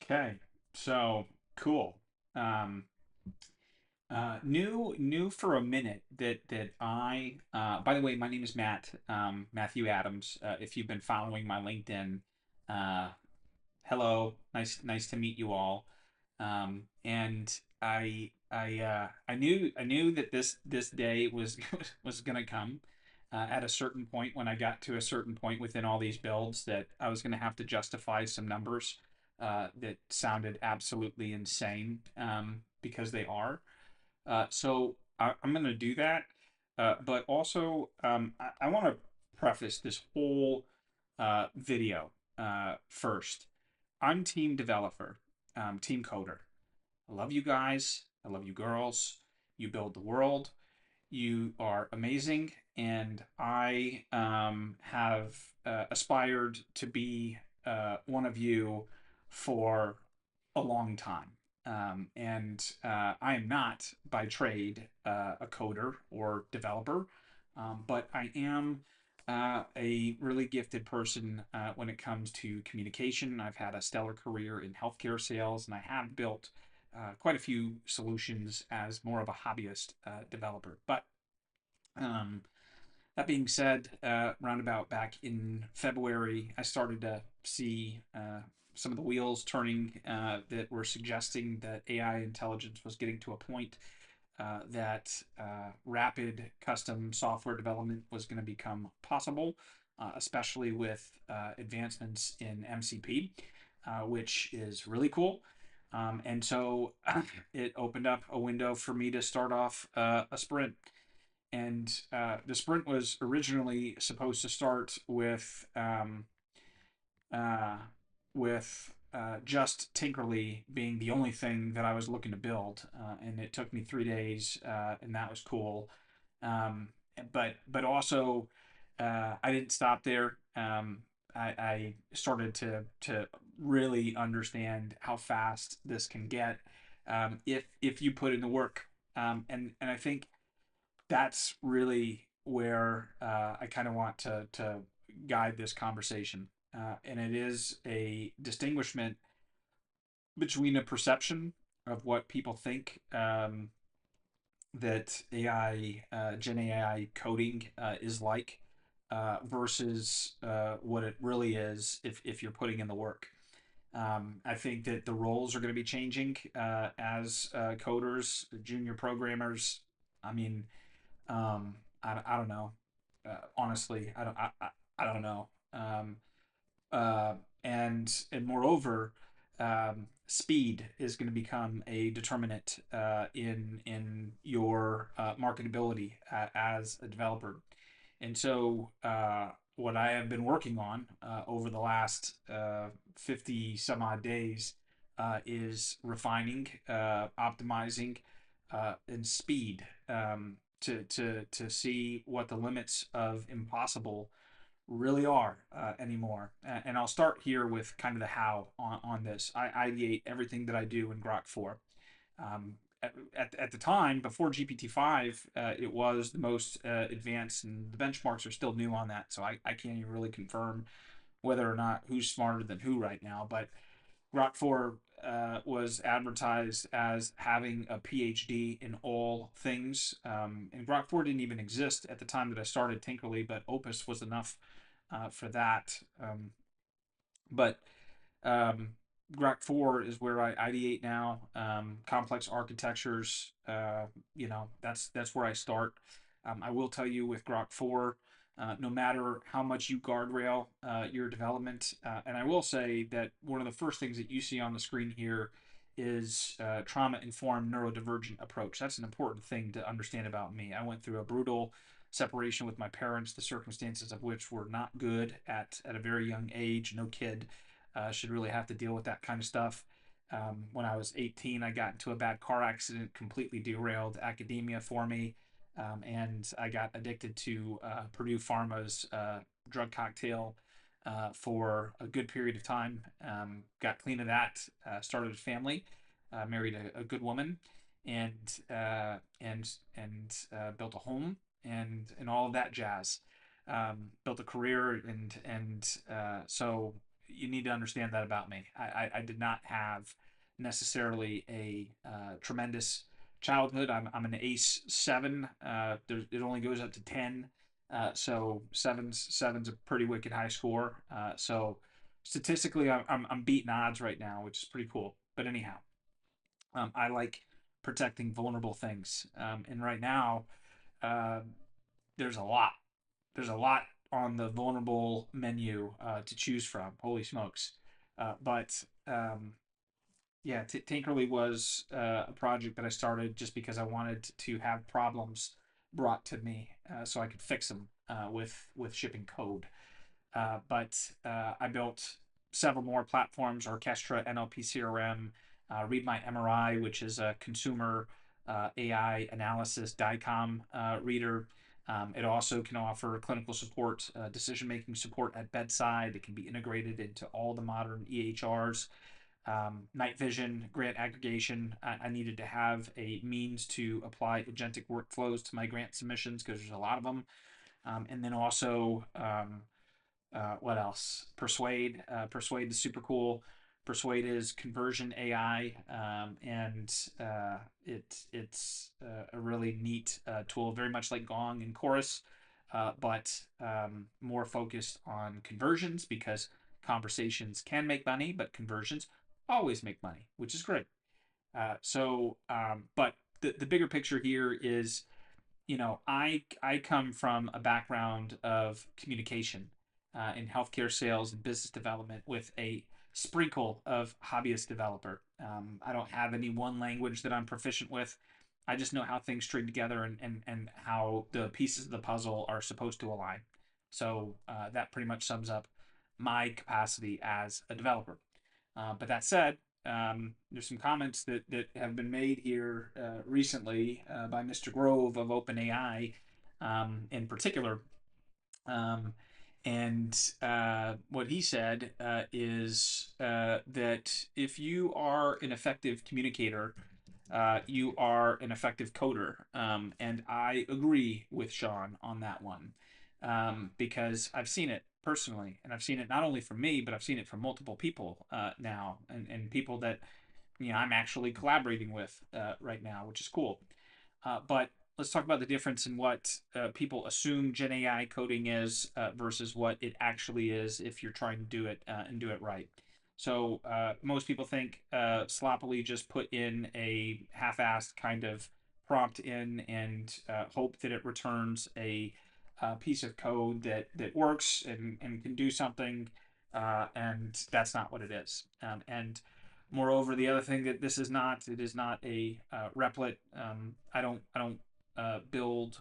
Okay, so cool. Um, new for a minute that I. By the way, my name is Matt. Matthew Adams. If you've been following my LinkedIn, uh, hello, nice to meet you all. And I knew that this day was was gonna come. At a certain point, when I got to a certain point within all these builds, that I was gonna have to justify some numbers that sounded absolutely insane, because they are. So I'm going to do that. But also, I want to preface this whole video first. I'm team developer, team coder. I love you guys. I love you girls. You build the world. You are amazing. And I have aspired to be one of you for a long time. And I am not by trade a coder or developer, but I am a really gifted person when it comes to communication. I've had a stellar career in healthcare sales, and I have built quite a few solutions as more of a hobbyist developer. But um, that being said, roundabout back in February, I started to see some of the wheels turning that were suggesting that AI intelligence was getting to a point that rapid custom software development was going to become possible, especially with advancements in MCP, which is really cool. And so it opened up a window for me to start off a sprint. And the sprint was originally supposed to start uh, with just Tinkerly being the only thing that I was looking to build, and it took me 3 days, and that was cool. Um, but also, I didn't stop there. I started to really understand how fast this can get, if you put in the work. And I think that's really where I kind of want to guide this conversation. And it is a distinguishment between a perception of what people think, that AI, Gen AI coding is like, versus what it really is if you're putting in the work. I think that the roles are going to be changing as coders, junior programmers. I mean, I don't know. Honestly, I don't know. Uh, and moreover, speed is going to become a determinant in your marketability as a developer. And so, what I have been working on over the last 50 some odd days is refining, optimizing, and speed, to see what the limits of impossible really are anymore. And I'll start here with kind of the how on this. I ideate everything that I do in Grok 4. At the time, before GPT-5, it was the most advanced, and the benchmarks are still new on that. So I can't even really confirm whether or not who's smarter than who right now. But Grok 4 was advertised as having a PhD in all things. And Grok 4 didn't even exist at the time that I started Tinkerly, but Opus was enough for that. But um, Grok 4 is where I ideate now. Complex architectures, that's where I start. I will tell you with Grok 4, no matter how much you guardrail your development, and I will say that one of the first things that you see on the screen here is trauma informed neurodivergent approach. That's an important thing to understand about me. I went through a brutal separation with my parents, the circumstances of which were not good at a very young age. No kid should really have to deal with that kind of stuff. When I was 18, I got into a bad car accident, completely derailed academia for me, and I got addicted to Purdue Pharma's drug cocktail for a good period of time. Got clean of that, started a family, married a good woman, and built a home and all of that jazz. Built a career, and so you need to understand that about me. I did not have necessarily a tremendous childhood. I'm an ace seven. It only goes up to 10. So seven's a pretty wicked high score. So statistically, I'm beating odds right now, which is pretty cool. But anyhow, I like protecting vulnerable things. And right now, uh, there's a lot. There's a lot on the vulnerable menu to choose from. Holy smokes! But yeah, Tinkerly was a project that I started just because I wanted to have problems brought to me so I could fix them with shipping code. But I built several more platforms: Orchestra, NLP CRM, Read My MRI, which is a consumer AI analysis DICOM reader. It also can offer clinical support, decision making support at bedside. It can be integrated into all the modern EHRs. Night vision, grant aggregation. I needed to have a means to apply agentic workflows to my grant submissions because there's a lot of them. And then also, what else? Persuade. Persuade is super cool. Persuade is conversion AI, and it's a really neat tool, very much like Gong and Chorus, but more focused on conversions because conversations can make money, but conversions always make money, which is great. But the bigger picture here is, I come from a background of communication in healthcare sales and business development with a sprinkle of hobbyist developer. I don't have any one language that I'm proficient with. I just know how things string together and how the pieces of the puzzle are supposed to align. So that pretty much sums up my capacity as a developer. But that said, there's some comments that have been made here recently by Mr. Grove of OpenAI, in particular. Um, and what he said is that if you are an effective communicator, you are an effective coder. And I agree with Sean on that one because I've seen it personally. And I've seen it not only from me, but I've seen it from multiple people now and people that I'm actually collaborating with right now, which is cool. But let's talk about the difference in what people assume Gen AI coding is versus what it actually is if you're trying to do it and do it right. So most people think sloppily just put in a half-assed kind of prompt in and hope that it returns a piece of code that works and can do something, and that's not what it is. And moreover, the other thing that this is not, it is not a replit. I don't build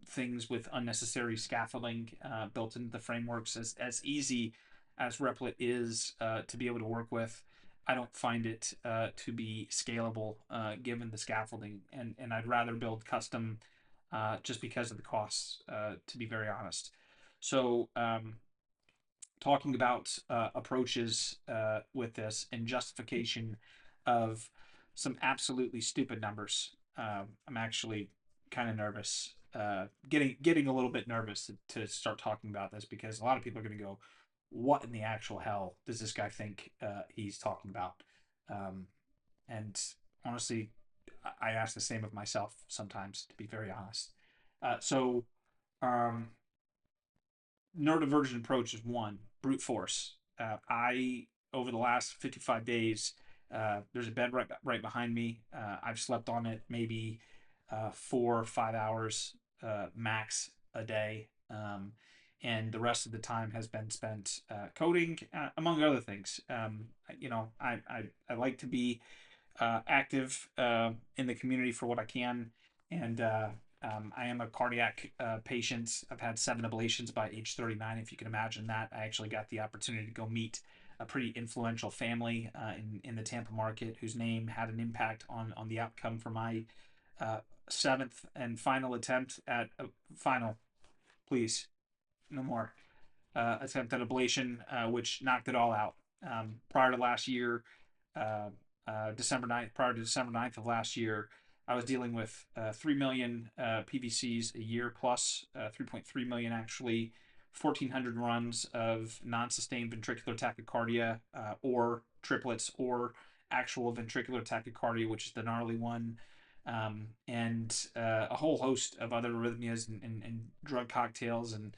things with unnecessary scaffolding built into the frameworks. As easy as replit is to be able to work with, I don't find it to be scalable given the scaffolding, and I'd rather build custom just because of the costs, to be very honest. So talking about approaches with this and justification of some absolutely stupid numbers. I'm actually kind of nervous, getting a little bit nervous to start talking about this because a lot of people are going to go, "What in the actual hell does this guy think he's talking about?" Um, and honestly, I ask the same of myself sometimes, to be very honest. So um, neurodivergent approach is one. Brute force. I over the last 55 days, there's a bed right behind me. I've slept on it maybe 4 or 5 hours max a day, and the rest of the time has been spent coding, among other things. I like to be active in the community for what I can. And I am a cardiac patient. I've had 7 ablations by age 39, if you can imagine that. I actually got the opportunity to go meet a pretty influential family in the Tampa market whose name had an impact on the outcome for my uh, seventh and final attempt at a final. Please, no more attempt at ablation, which knocked it all out. Prior to last year, uh, December 9th, prior to December 9th of last year, I was dealing with 3 million PVCs a year plus 3.3 million actually 1,400 runs of non-sustained ventricular tachycardia, or triplets, or actual ventricular tachycardia, which is the gnarly one, and a whole host of other arrhythmias and drug cocktails, and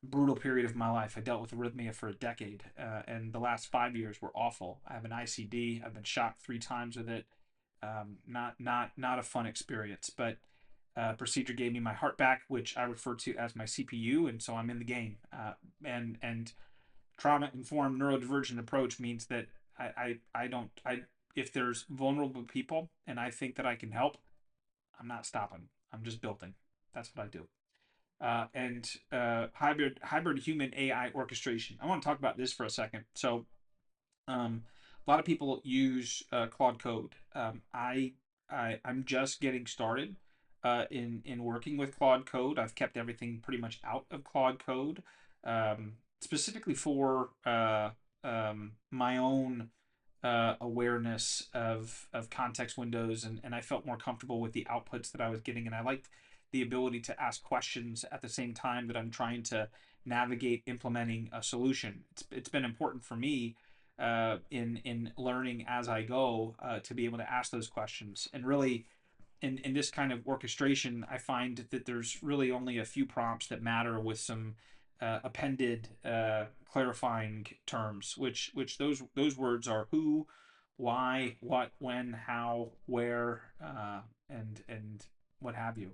brutal period of my life. I dealt with arrhythmia for a decade, and the last 5 years were awful. I have an ICD. I've been shocked 3 times with it. Not a fun experience, but procedure gave me my heart back, which I refer to as my CPU, and so I'm in the game. And trauma informed neurodivergent approach means that I don't I if there's vulnerable people and I think that I can help, I'm not stopping. I'm just building. That's what I do. And hybrid human AI orchestration. I want to talk about this for a second. So a lot of people use Claude Code. I'm just getting started in working with Claude Code. I've kept everything pretty much out of Claude Code, specifically for my own awareness of context windows, and I felt more comfortable with the outputs that I was getting, and I liked the ability to ask questions at the same time that I'm trying to navigate implementing a solution. It's been important for me in learning as I go to be able to ask those questions. And really, in this kind of orchestration, I find that there's really only a few prompts that matter with some appended clarifying terms, which those words are who, why, what, when, how, where, and what have you.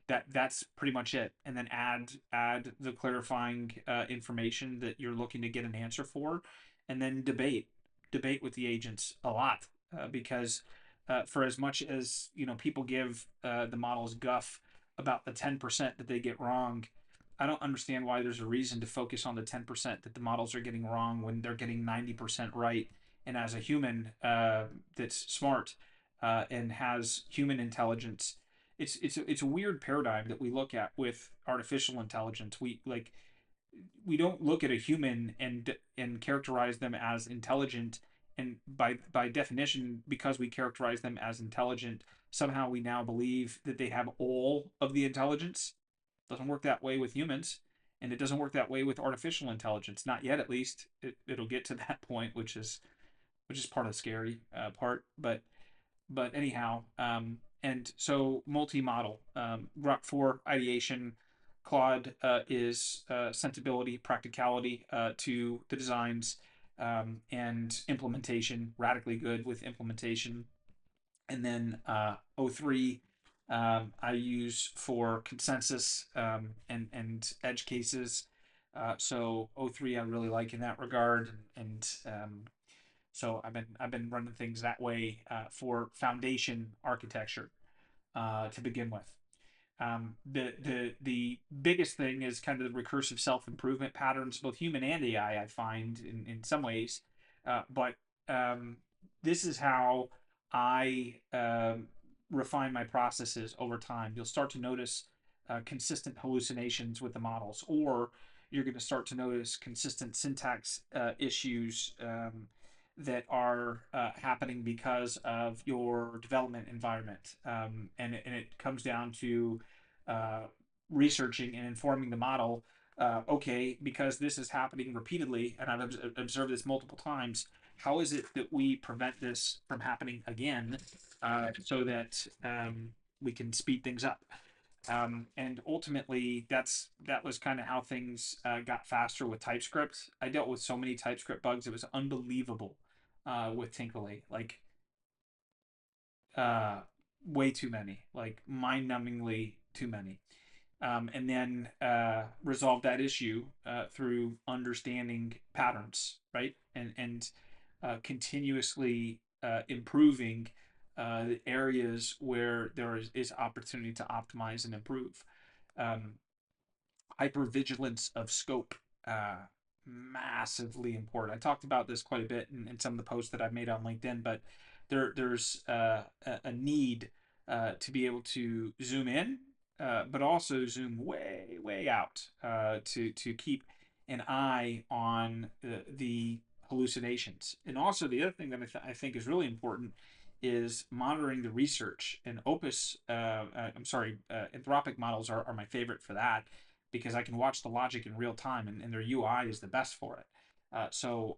That's pretty much it. And then add the clarifying information that you're looking to get an answer for, and then debate with the agents a lot, because for as much as people give the models guff about the 10% that they get wrong, I don't understand why there's a reason to focus on the 10% that the models are getting wrong when they're getting 90% right. And as a human that's smart and has human intelligence, it's a weird paradigm that we look at with artificial intelligence. We don't look at a human and characterize them as intelligent, and by definition, because we characterize them as intelligent, somehow we now believe that they have all of the intelligence. Doesn't work that way with humans, and it doesn't work that way with artificial intelligence, not yet at least. It'll get to that point, which is part of the scary part. But anyhow, and so multi-model, Grok 4 ideation. Claude is sensibility, practicality to the designs, and implementation, radically good with implementation. And then O3 I use for consensus and edge cases. So O3 I really like in that regard, and so I've been running things that way for foundation architecture to begin with. The biggest thing is kind of the recursive self improvement patterns, both human and AI. I find in some ways, but um, this is how I refine my processes over time. You'll start to notice consistent hallucinations with the models, or you're going to start to notice consistent syntax issues that are happening because of your development environment. And it comes down to uh, researching and informing the model. Okay, because this is happening repeatedly, and I've observed this multiple times. How is it that we prevent this from happening again, so that we can speed things up? And ultimately, that was kind of how things got faster with TypeScript. I dealt with so many TypeScript bugs; it was unbelievable with Tinkerly. Like uh, way too many, like mind-numbingly too many. And then resolve that issue through understanding patterns, right? And continuously improving the areas where there is opportunity to optimize and improve. Um, Hypervigilance of scope, uh, massively important. I talked about this quite a bit in some of the posts that I've made on LinkedIn, but there's a need to be able to zoom in, but also zoom way out to keep an eye on the hallucinations. And also the other thing that I think is really important is monitoring the research. And Opus, I'm sorry, Anthropic models are my favorite for that. because I can watch the logic in real time, and their UI is the best for it. So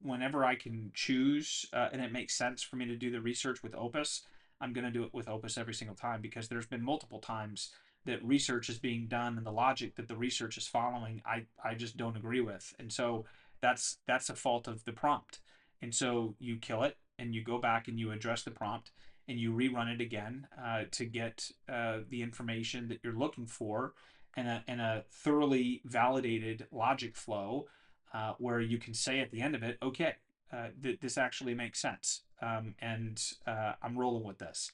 whenever I can choose and it makes sense for me to do the research with Opus, I'm going to do it with Opus every single time, because there's been multiple times that research is being done and the logic that the research is following, I just don't agree with. And so that's a fault of the prompt. And so you kill it and you go back and you address the prompt and you rerun it again to get the information that you're looking for in a thoroughly validated logic flow where you can say at the end of it, okay, this actually makes sense, and I'm rolling with this.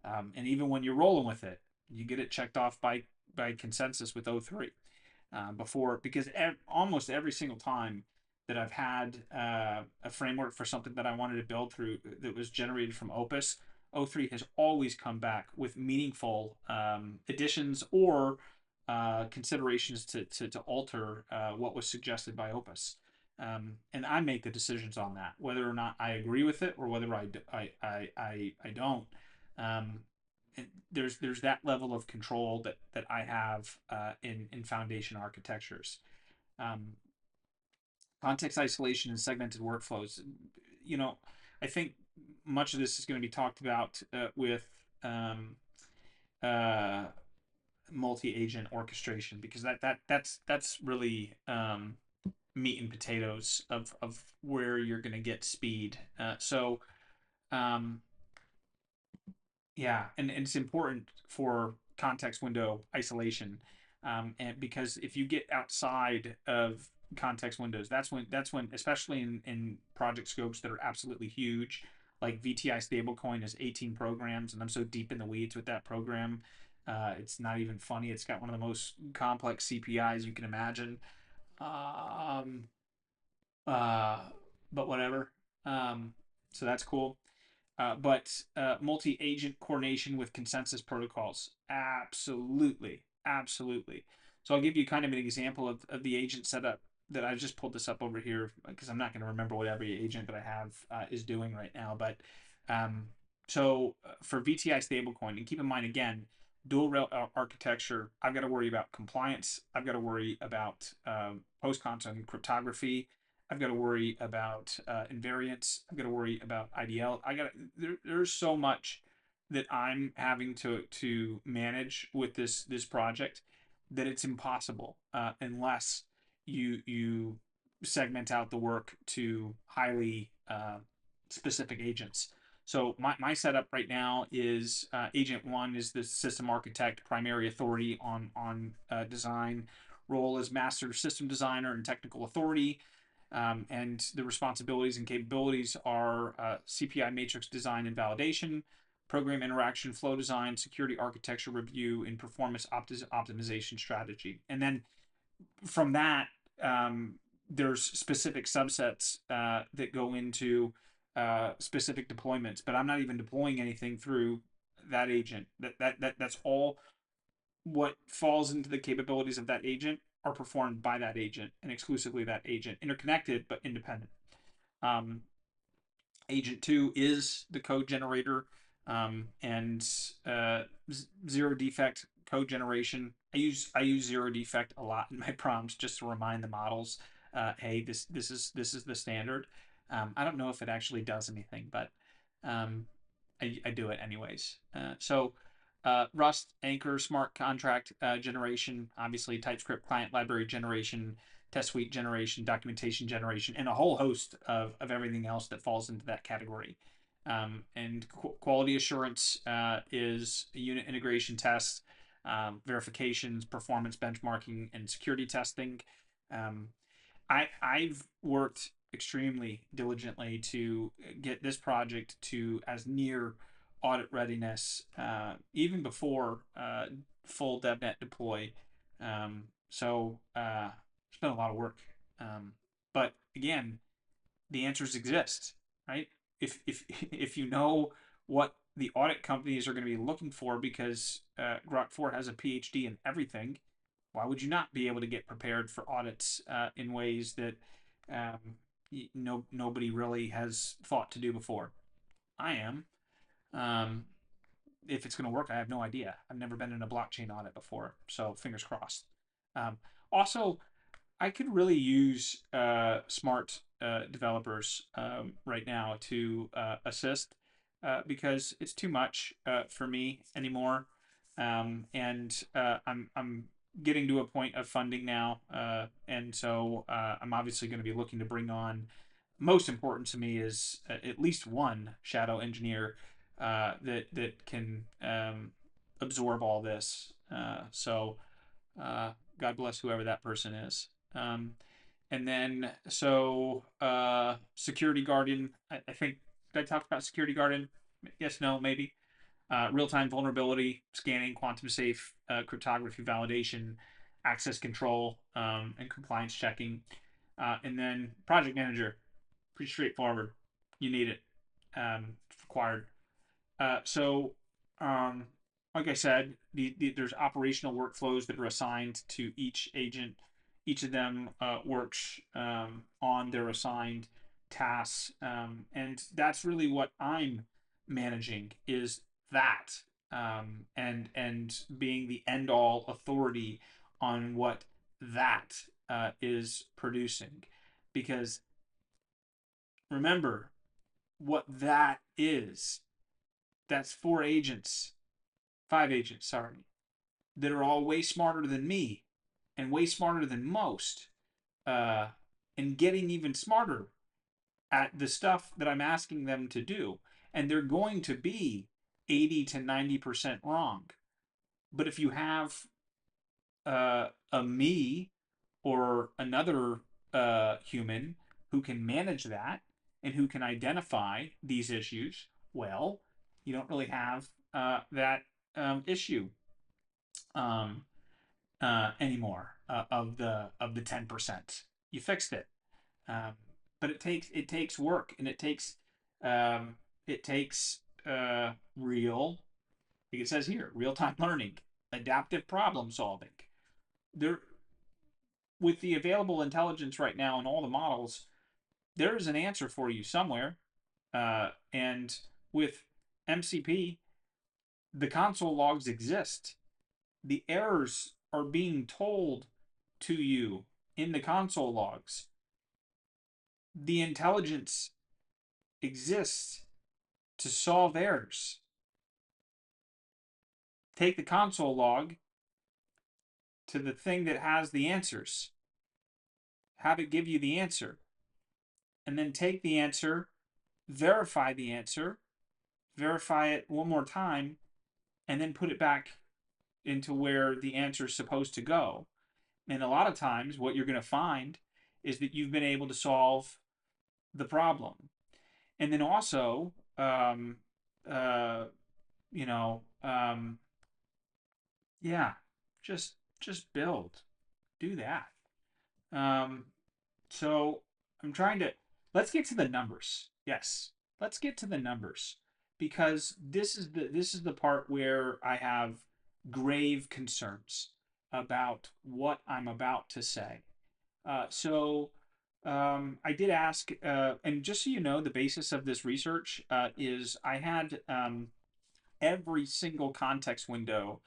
And even when you're rolling with it, you get it checked off by consensus with O3 before, because almost every single time that I've had a framework for something that I wanted to build through that was generated from Opus, O3 has always come back with meaningful additions or considerations to alter what was suggested by Opus. And I make the decisions on that, whether or not I agree with it or whether I don't. Um, there's that level of control that I have in foundation architectures. Um, Context isolation and segmented workflows. You know, I think much of this is going to be talked about with um, uh, multi-agent orchestration, because that's really meat and potatoes of where you're going to get speed. Um, yeah, and it's important for context window isolation, and because if you get outside of context windows, that's when especially in project scopes that are absolutely huge, like VTI stablecoin is 18 programs, and I'm so deep in the weeds with that program, it's not even funny. It's got one of the most complex CPIs you can imagine. Um, uh, but whatever. Um, so that's cool. But multi-agent coordination with consensus protocols, absolutely, absolutely. So I'll give you kind of an example of the agent setup that I just pulled this up over here, because I'm not going to remember what every agent that I have is doing right now. But um, for VTI stablecoin, and keep in mind again, dual rail architecture, I've got to worry about compliance. I've got to worry about post-quantum cryptography. I've got to worry about invariance. I've got to worry about IDL. There's so much that I'm having to manage with this project that it's impossible unless you segment out the work to highly specific agents. So my setup right now is agent one is the system architect, primary authority on design. Role as master system designer and technical authority. And the responsibilities and capabilities are CPI matrix design and validation, program interaction flow design, security architecture review, and performance optimization strategy. And then from that, um, there's specific subsets that go into specific deployments. But I'm not even deploying anything through that agent. That's all what falls into the capabilities of that agent are performed by that agent and exclusively that agent, interconnected but independent. Um, Agent 2 is the code generator and zero defect code generation. I use zero defect a lot in my prompts just to remind the models, hey, this is the standard. I don't know if it actually does anything, but um, I do it anyways. Rust, Anchor, smart contract generation, obviously TypeScript client library generation, test suite generation, documentation generation, and a whole host of everything else that falls into that category. And quality assurance is unit integration tests, verifications, performance benchmarking, and security testing. Um, I've worked extremely diligently to get this project to as near audit readiness, even before full DevNet deploy. It's been a lot of work. Um, but again, the answers exist, right? If you know what the audit companies are going to be looking for, because Grok 4 has a PhD in everything, why would you not be able to get prepared for audits in ways that nobody really has thought to do before? I am. Um, if it's going to work, I have no idea. I've never been in a blockchain audit before, so fingers crossed. Also, I could really use smart developers right now to assist because it's too much for me anymore, and I'm getting to a point of funding now, and so I'm obviously going to be looking to bring on. Most important to me is at least one shadow engineer that can absorb all this. God bless whoever that person is. And then security guardian. I think I talked about security guardian. Yes, no, maybe. Real-time vulnerability scanning, quantum safe cryptography validation, access control, and compliance checking. And then project manager. Pretty straightforward. You need it. It's required. So, um, like I said, there's operational workflows that are assigned to each agent. Each of them works on their assigned tasks, and that's really what I'm managing is that, and being the end all authority on what that is producing, because remember what that is. That's four agents, five agents, sorry, that are all way smarter than me and way smarter than most, uh, and getting even smarter at the stuff that I'm asking them to do. And they're going to be 80 to 90% wrong. But if you have a me or another human who can manage that and who can identify these issues, well, you don't really have that issue um, anymore of the 10%. You fixed it, um, but it takes work and um, it takes real. Like it says here, real time learning, adaptive problem solving. There, with the available intelligence right now and all the models, there is an answer for you somewhere. And with MCP, the console logs exist. The errors are being told to you in the console logs. The intelligence exists to solve errors. Take the console log to the thing that has the answers, have it give you the answer, and then take the answer, verify the answer, verify it one more time, and then put it back into where the answer is supposed to go. And a lot of times, what you're going to find is that you've been able to solve the problem. And then also, uh, you know, yeah, just build, do that. Um, so I'm trying to let's get to the numbers. Yes, let's get to the numbers because this is the part where I have grave concerns about what I'm about to say. I did ask, and just so you know, the basis of this research is I had every single context window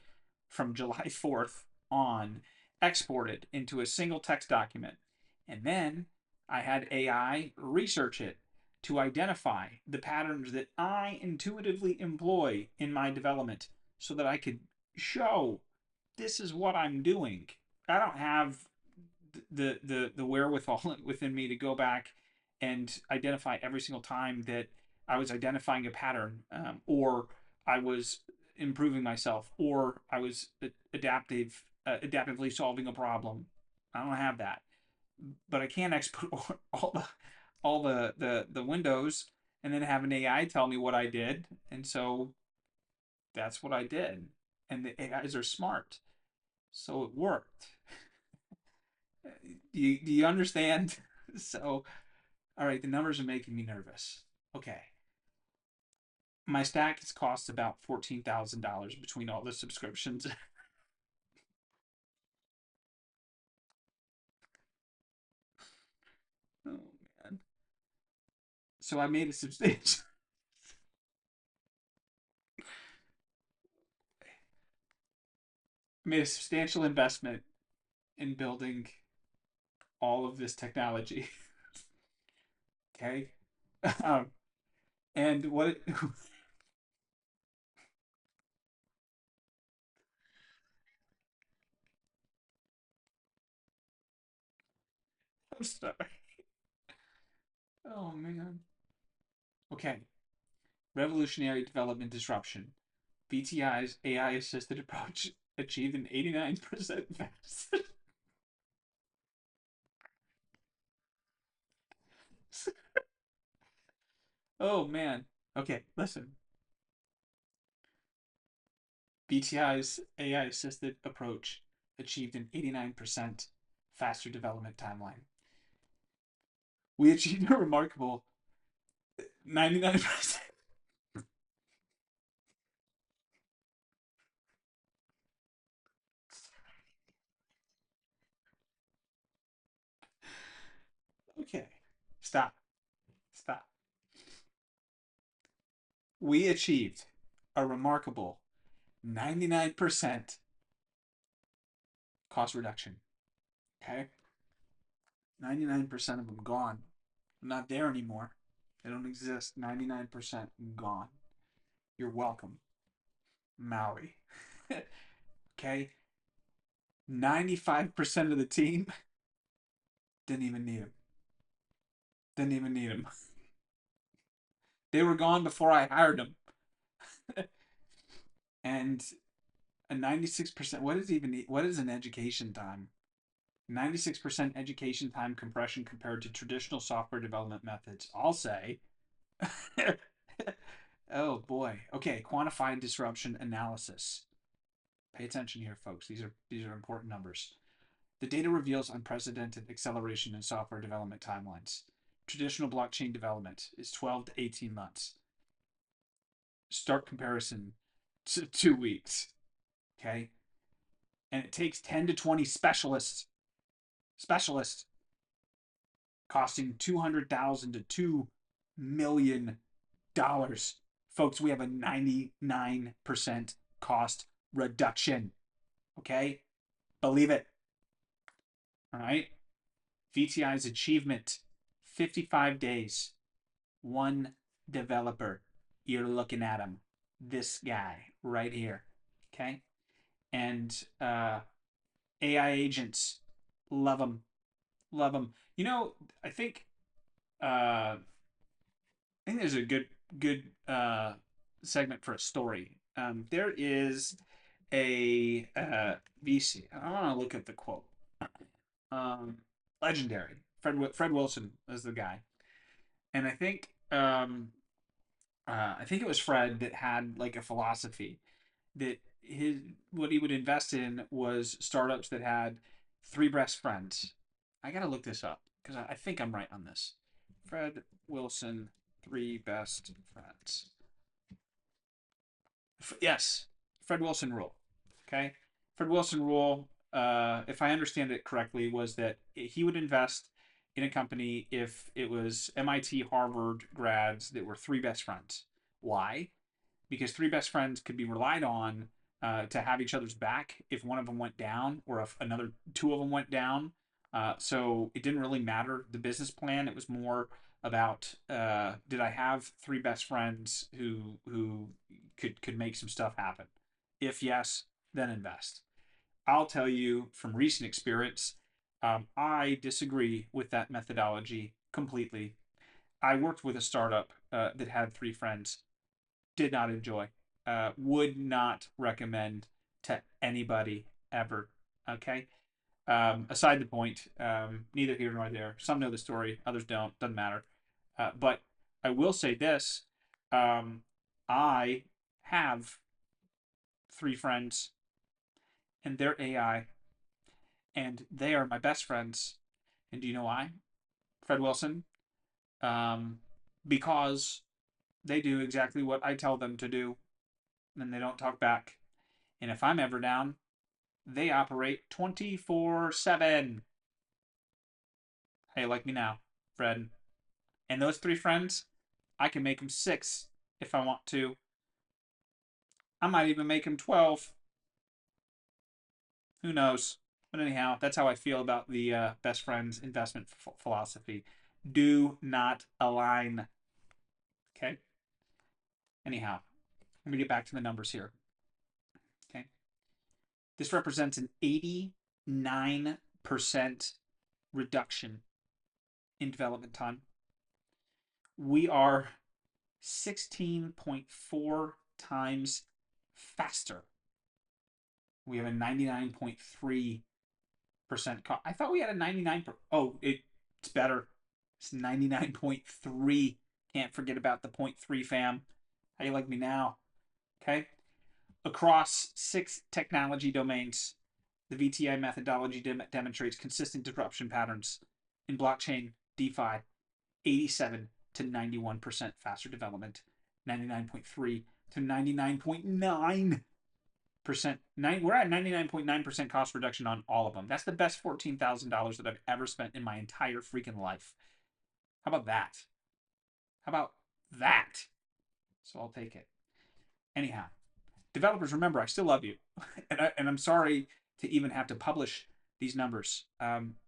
from July 4th on exported into a single text document. And then I had AI research it to identify the patterns that I intuitively employ in my development so that I could show this is what I'm doing. I don't have the wherewithal within me to go back and identify every single time that I was identifying a pattern, or I was improving myself, or I was adaptively solving a problem. I don't have that, but I can export all the windows and then have an AI tell me what I did, and so that's what I did. And the AIs are smart, so it worked. Do you understand? So, all right, the numbers are making me nervous. Okay. My stack has cost about $14,000 between all the subscriptions. Oh man. So I made a substantial made a substantial investment in building all of this technology. Okay. Um, and what it, I'm sorry. Oh man. Okay. Revolutionary development disruption. BTI's AI assisted approach achieved an 89% fast. Oh man. Okay, listen. BTI's AI assisted approach achieved an 89% faster development timeline. We achieved a remarkable 99%. Okay, stop. Stop. We achieved a remarkable 99% cost reduction. Okay? 99% of them gone. Not there anymore. They don't exist. 99% gone. You're welcome, Maui. Okay? 95% of the team didn't even need him. Didn't even need him. They were gone before I hired them. And a 96%, what is an education time? 96% education time compression compared to traditional software development methods. I'll say. Oh boy. Okay, quantified disruption analysis. Pay attention here, folks. These are important numbers. The data reveals unprecedented acceleration in software development timelines. Traditional blockchain development is 12 to 18 months. Start comparison to 2 weeks. Okay? And it takes 10 to 20 specialists costing 200,000 to $2 million. Folks, we have a 99% cost reduction. Okay? Believe it. All right? VTI's achievement 55 days, one developer. You're looking at him. This guy right here. Okay? And AI agents, love them. Love them. I think I think there's a good segment for a story. There is a VC. I want to look at the quote. Um, Legendary. Fred Wilson is the guy, and I think it was Fred that had like a philosophy that his what he would invest in was startups that had three best friends. I gotta look this up because I think I'm right on this. Fred Wilson, three best friends. Yes, Fred Wilson rule. Okay, Fred Wilson rule. If I understand it correctly, was that he would invest in a company if it was MIT, Harvard grads that were three best friends. Why? Because three best friends could be relied on to have each other's back if one of them went down or if another two of them went down. So it didn't really matter the business plan. It was more about did I have three best friends who could make some stuff happen? If yes, then invest. I'll tell you from recent experience, I disagree with that methodology completely. I worked with a startup that had three friends, did not enjoy, would not recommend to anybody ever. Okay. Aside the point, neither here nor there. Some know the story, others don't. Doesn't matter. But I will say this: um, I have three friends, and they're AI, and they are my best friends. And do you know why? Fred Wilson. Um, because they do exactly what I tell them to do, and they don't talk back. And if I'm ever down, they operate 24/7. Hey, like me now, Fred. And those three friends, I can make them six if I want to. I might even make them 12. Who knows? But anyhow, that's how I feel about the best friends investment philosophy. Do not align. Okay. Anyhow, let me get back to the numbers here. Okay. This represents an 89% reduction in development time. We are 16.4 times faster. We have a 99.3% cost. I thought we had a 99. Oh, it's better. It's 99.3. Can't forget about the point 0.3 fam. How you like me now? Okay. Across 6 technology domains, the VTI methodology demonstrates consistent disruption patterns in blockchain, DeFi, 87 to 91% faster development, 99.3 to 99.9%. We're at 99.9% cost reduction on all of them. That's the best $14,000 that I've ever spent in my entire freaking life. How about that? How about that? So I'll take it. Anyhow, developers, remember, I still love you. and I'm sorry to even have to publish these numbers.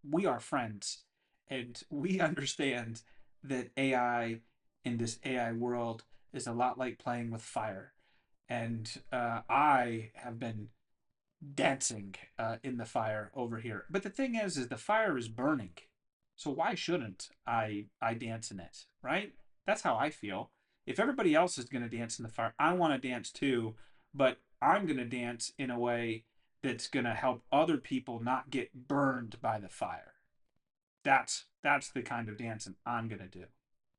We are friends, and we understand that AI in this AI world is a lot like playing with fire. And I have been dancing in the fire over here. But the thing is the fire is burning. So why shouldn't I dance in it, right? That's how I feel. If everybody else is going to dance in the fire, I want to dance too, but I'm going to dance in a way that's going to help other people not get burned by the fire. That's the kind of dancing I'm going to do.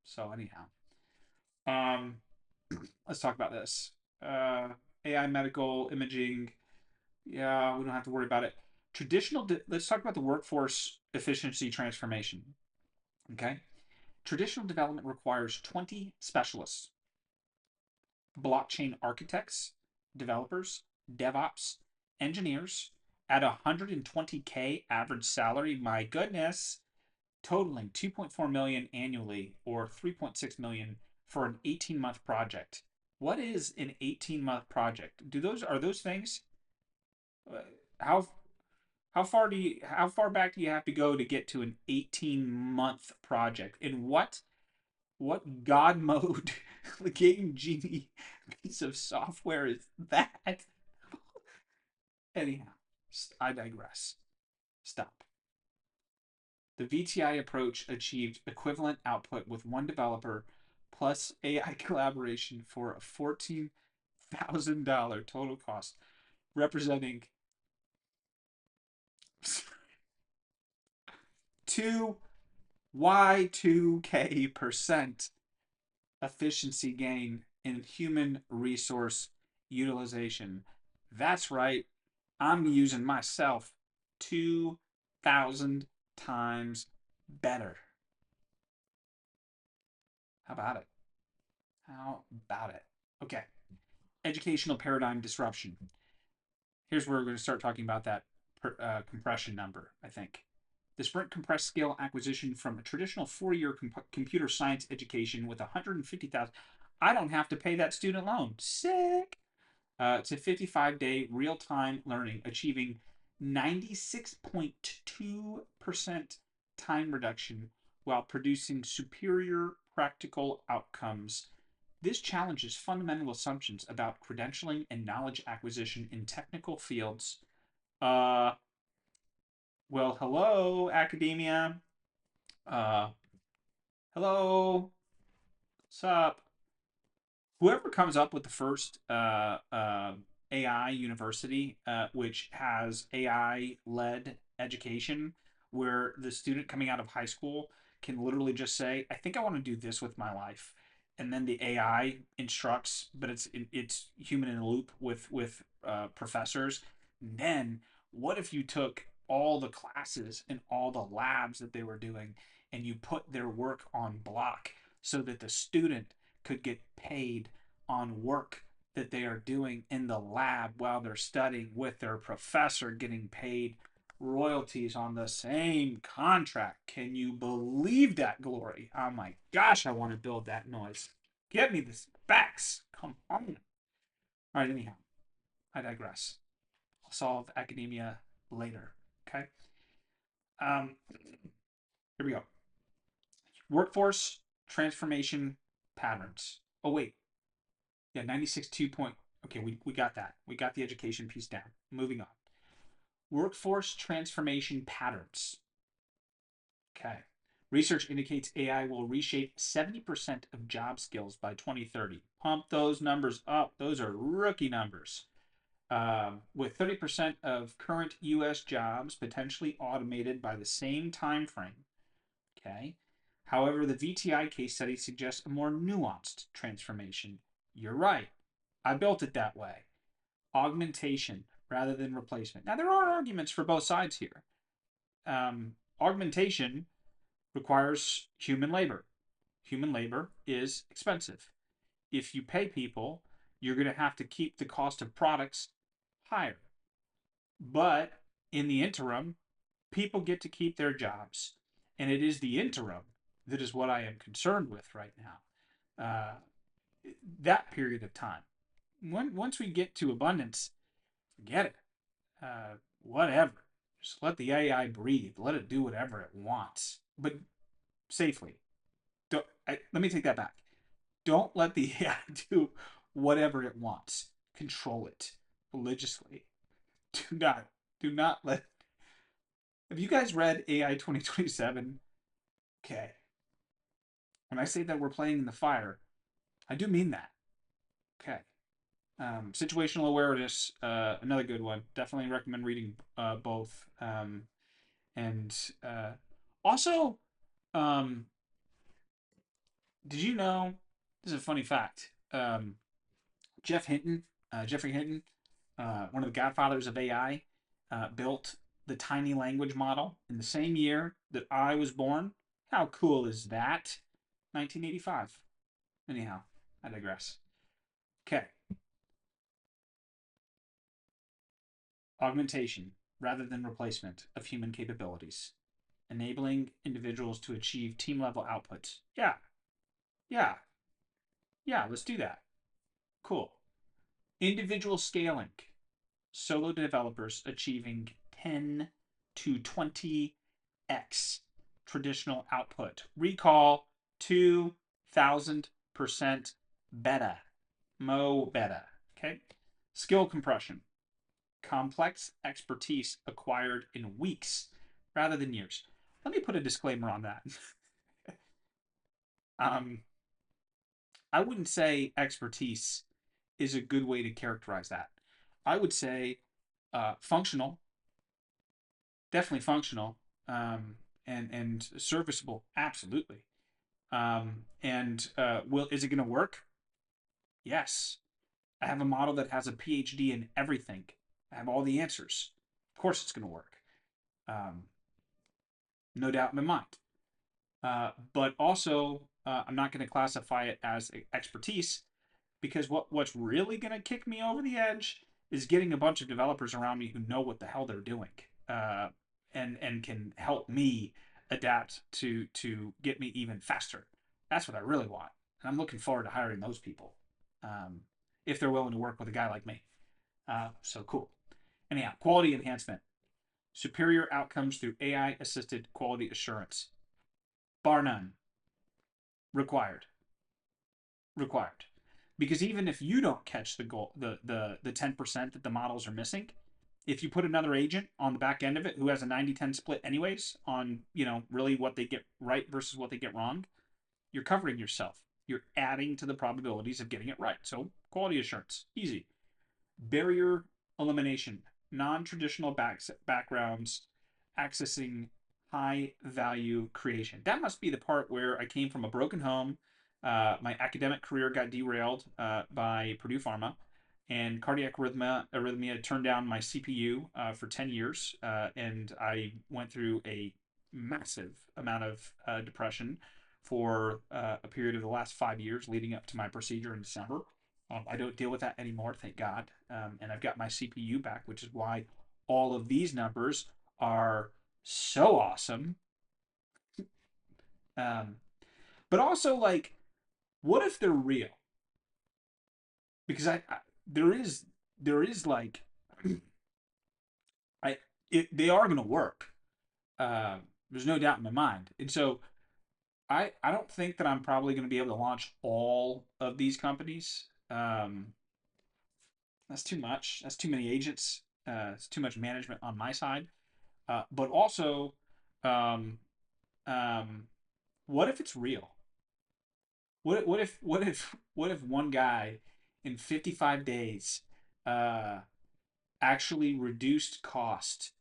So anyhow, um let's talk about this. AI medical imaging, yeah, we don't have to worry about it. Let's talk about the workforce efficiency transformation. Okay. Traditional development requires 20 specialists, blockchain architects, developers, DevOps, engineers at 120K average salary. My goodness, totaling 2.4 million annually or 3.6 million for an 18-month project. What is an 18-month project? Are those things? How how far back do you have to go to get to an 18-month project? And what god mode game genie piece of software is that? Anyhow, I digress. Stop. The VTI approach achieved equivalent output with one developer plus AI collaboration for a $14,000 total cost, representing 2 Y2K% efficiency gain in human resource utilization. That's right. I'm using myself 2,000 times better. How about it? How about it? Okay. Educational paradigm disruption. Here's where we're going to start talking about that compression number, I think. The Sprint compressed scale acquisition from a traditional 4-year computer science education with 150,000. I don't have to pay that student loan. Sick. To 55-day real-time learning, achieving 96.2% time reduction while producing superior practical outcomes. This challenges fundamental assumptions about credentialing and knowledge acquisition in technical fields. Uh, well, hello, academia. Uh, hello. What's up? Whoever comes up with the first AI university, which has AI led education, where the student coming out of high school can literally just say, "I think I want to do this with my life," and then the AI instructs, but it's human in the loop with professors. And then what if you took all the classes and all the labs that they were doing, and you put their work on block so that the student could get paid on work that they are doing in the lab while they're studying with their professor, getting paid royalties on the same contract? Can you believe that glory? Oh my gosh, I want to build that noise. Give me the specs. Come on. All right, anyhow, I digress. I'll solve academia later. Okay. Um, Here we go. Workforce transformation patterns. Oh wait, yeah, 96 2 point. Okay, we got that. We got the education piece down. Moving on. Workforce transformation patterns. Okay. Research indicates AI will reshape 70% of job skills by 2030. Pump those numbers up. Those are rookie numbers. With 30% of current US jobs potentially automated by the same time frame. Okay. However, the VTI case study suggests a more nuanced transformation. You're right. I built it that way. Augmentation rather than replacement. Now, there are arguments for both sides here. Augmentation requires human labor. Human labor is expensive. If you pay people, you're going to have to keep the cost of products higher. But in the interim, people get to keep their jobs. And it is the interim that is what I am concerned with right now. That period of time. Once we get to abundance, forget it. Whatever. Just let the AI breathe. Let it do whatever it wants, but safely. Let me take that back. Don't let the AI do whatever it wants. Control it religiously. Do not, do not let. Have you guys read AI 2027? Okay. When I say that we're playing in the fire, I do mean that. Okay. Situational awareness, another good one. Definitely recommend reading both. And also, um, did you know? This is a funny fact. Jeffrey Hinton, one of the godfathers of AI, built the tiny language model in the same year that I was born. How cool is that? 1985. Anyhow, I digress. Okay. Augmentation rather than replacement of human capabilities, enabling individuals to achieve team level outputs. Yeah, yeah, yeah, let's do that. Cool. Individual scaling, solo developers achieving 10 to 20x traditional output. Recall 2000% beta. Mo beta. Okay. Skill compression, complex expertise acquired in weeks rather than years. Let me put a disclaimer on that. um, I wouldn't say expertise is a good way to characterize that. I would say functional, definitely functional, and serviceable, absolutely. And will is it going to work? Yes. I have a model that has a PhD in everything. I have all the answers. Of course, it's going to work. Um, no doubt in my mind. But also, I'm not going to classify it as expertise because what's really going to kick me over the edge is getting a bunch of developers around me who know what the hell they're doing, and can help me adapt to get me even faster. That's what I really want, and I'm looking forward to hiring those people, um, if they're willing to work with a guy like me. So cool. Anyhow, quality enhancement, superior outcomes through AI assisted quality assurance, bar none, required. Required. Because even if you don't catch the goal, the 10% that the models are missing, if you put another agent on the back end of it who has a 90-10 split anyways on, really what they get right versus what they get wrong, you're covering yourself. You're adding to the probabilities of getting it right. So quality assurance, easy. Barrier elimination, non-traditional backgrounds accessing high value creation. That must be the part where I came from a broken home. My academic career got derailed by Purdue Pharma, and cardiac arrhythmia turned down my CPU for 10 years, and I went through a massive amount of depression for a period of the last 5 years leading up to my procedure in December. I don't deal with that anymore, thank God. And I've got my CPU back, which is why all of these numbers are so awesome. Um, but also, like, what if they're real? Because there is like, I they are going to work. There's no doubt in my mind. And so I don't think that I'm probably going to be able to launch all of these companies. That's too much. That's too many agents. It's too much management on my side. But also, um, um, what if it's real? What if one guy in 55 days uh, actually reduced cost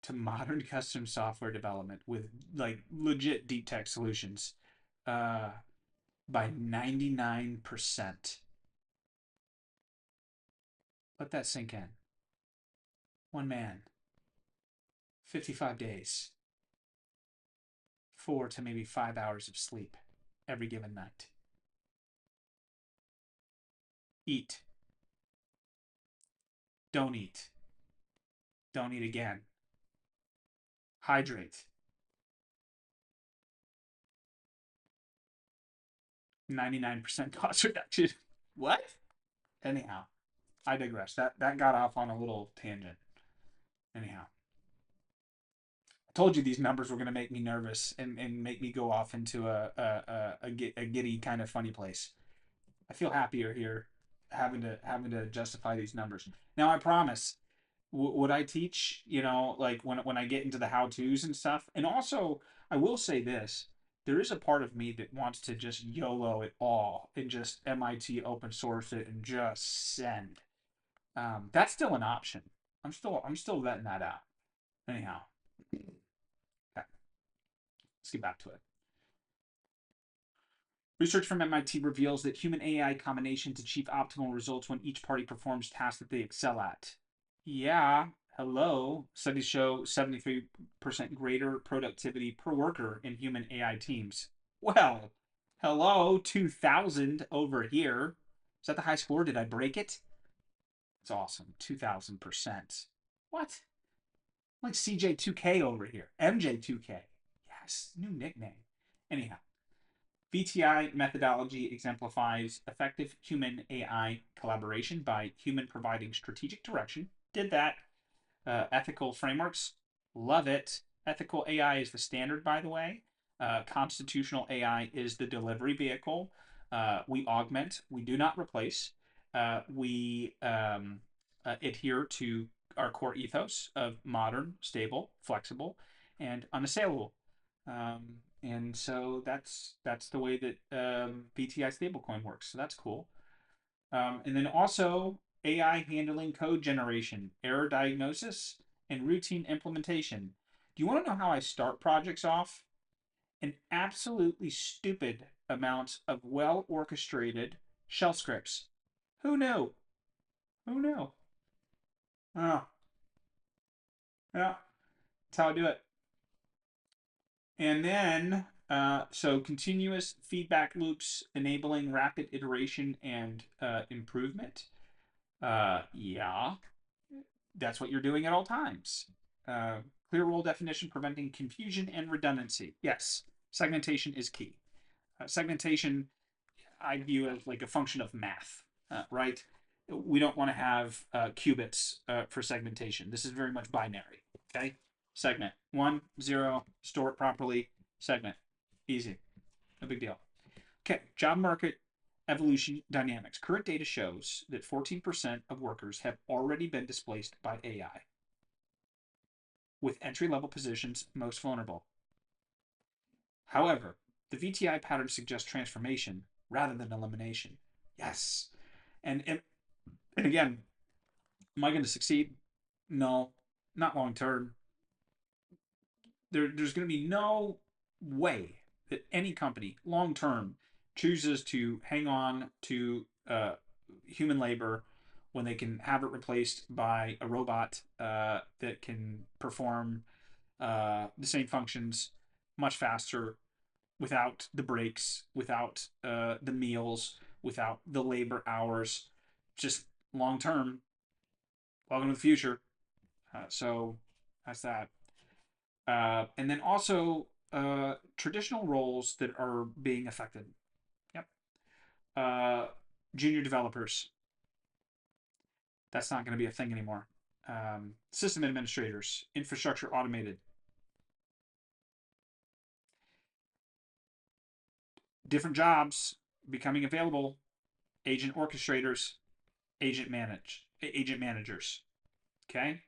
to modern custom software development with like legit deep tech solutions uh, by 99%? Let that sink in. One man, 55 days, 4 to maybe 5 hours of sleep every given night. Eat. Don't eat. Don't eat again. Hydrate. 99% cost reduction. What? Anyhow, I digress. That got off on a little tangent. Anyhow, I told you these numbers were going to make me nervous and make me go off into a giddy kind of funny place. I feel happier here having to justify these numbers. Now I promise what I teach, like when I get into the how tos and stuff. And also, I will say this: there is a part of me that wants to just YOLO it all and just MIT open source it and just send. That's still an option. I'm still letting that out. Anyhow, okay, let's get back to it. Research from MIT reveals that human AI combinations achieve optimal results when each party performs tasks that they excel at. Yeah, hello. Studies show 73% greater productivity per worker in human AI teams. Well, hello, 2000 over here. Is that the high score? Did I break it? It's awesome. 2000%. What? Like CJ2K over here. MJ2K. Yes, new nickname. Anyhow, VTI methodology exemplifies effective human AI collaboration by human providing strategic direction. Did that. Ethical frameworks, love it. Ethical AI is the standard, by the way. Constitutional AI is the delivery vehicle. We augment, we do not replace. We adhere to our core ethos of modern, stable, flexible, and unassailable. And so that's the way that BTI stablecoin works. So that's cool. And then also AI handling code generation, error diagnosis, and routine implementation. Do you want to know how I start projects off? An absolutely stupid amount of well orchestrated shell scripts. Who knew? Who knew? Oh, yeah, that's how I do it. And then, so continuous feedback loops enabling rapid iteration and improvement. Yeah, that's what you're doing at all times. Uh, Clear role definition, preventing confusion and redundancy. Yes, segmentation is key. Segmentation, I view as like a function of math, right? We don't want to have qubits for segmentation. This is very much binary. Okay, segment 1, 0, store it properly. Segment, easy, no big deal. Okay, job market evolution dynamics. Current data shows that 14% of workers have already been displaced by AI, with entry level positions most vulnerable. However, the VTI pattern suggests transformation rather than elimination. Yes. And again, am I going to succeed? No, not long term. There's going to be no way that any company long term chooses to hang on to human labor when they can have it replaced by a robot that can perform the same functions much faster without the breaks, without the meals, without the labor hours. Just long term, welcome to the future. So that's that. And then also traditional roles that are being affected. Yep. Uh, Junior developers. That's not going to be a thing anymore. System administrators, infrastructure automated, different jobs becoming available, agent orchestrators, agent managers. Okay,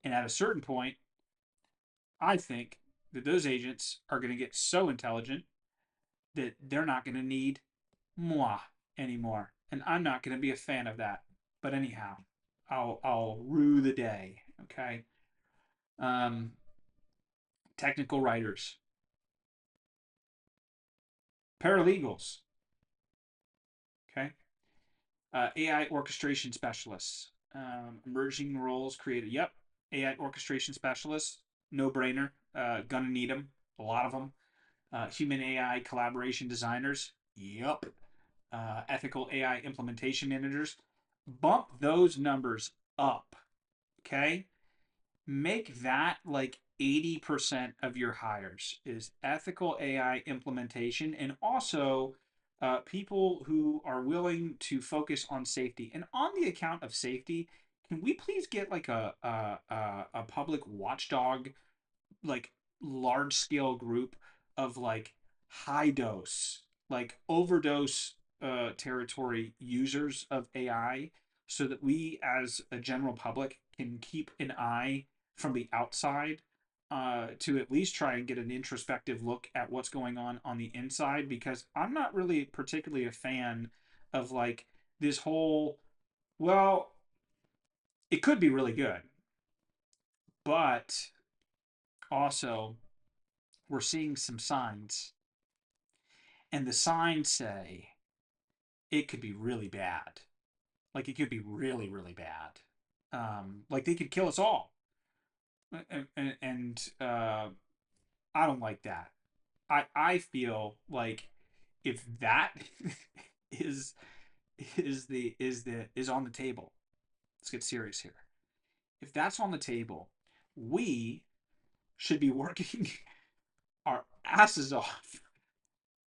and at a certain point, I think that those agents are going to get so intelligent that they're not going to need moi anymore, and I'm not going to be a fan of that. But anyhow, I'll rue the day. Okay, um, technical writers, paralegals. Okay, AI orchestration specialists, emerging roles created. Yep, AI orchestration specialists, no brainer. Gonna need them, a lot of them. Human AI collaboration designers. Yep. Ethical AI implementation managers. Bump those numbers up. Okay, make that like 80% of your hires is ethical AI implementation, and also people who are willing to focus on safety. And on the account of safety, can we please get like a public watchdog, like large scale group of like high dose, like overdose territory users of AI, so that we as a general public can keep an eye from the outside, to at least try and get an introspective look at what's going on the inside, because I'm not really particularly a fan of like this whole, well, it could be really good, but also we're seeing some signs, and the signs say it could be really bad. Like it could be really, really bad. Like they could kill us all, and I don't like that. I feel like if that is is on the table, let's get serious here. If that's on the table, we should be working our asses off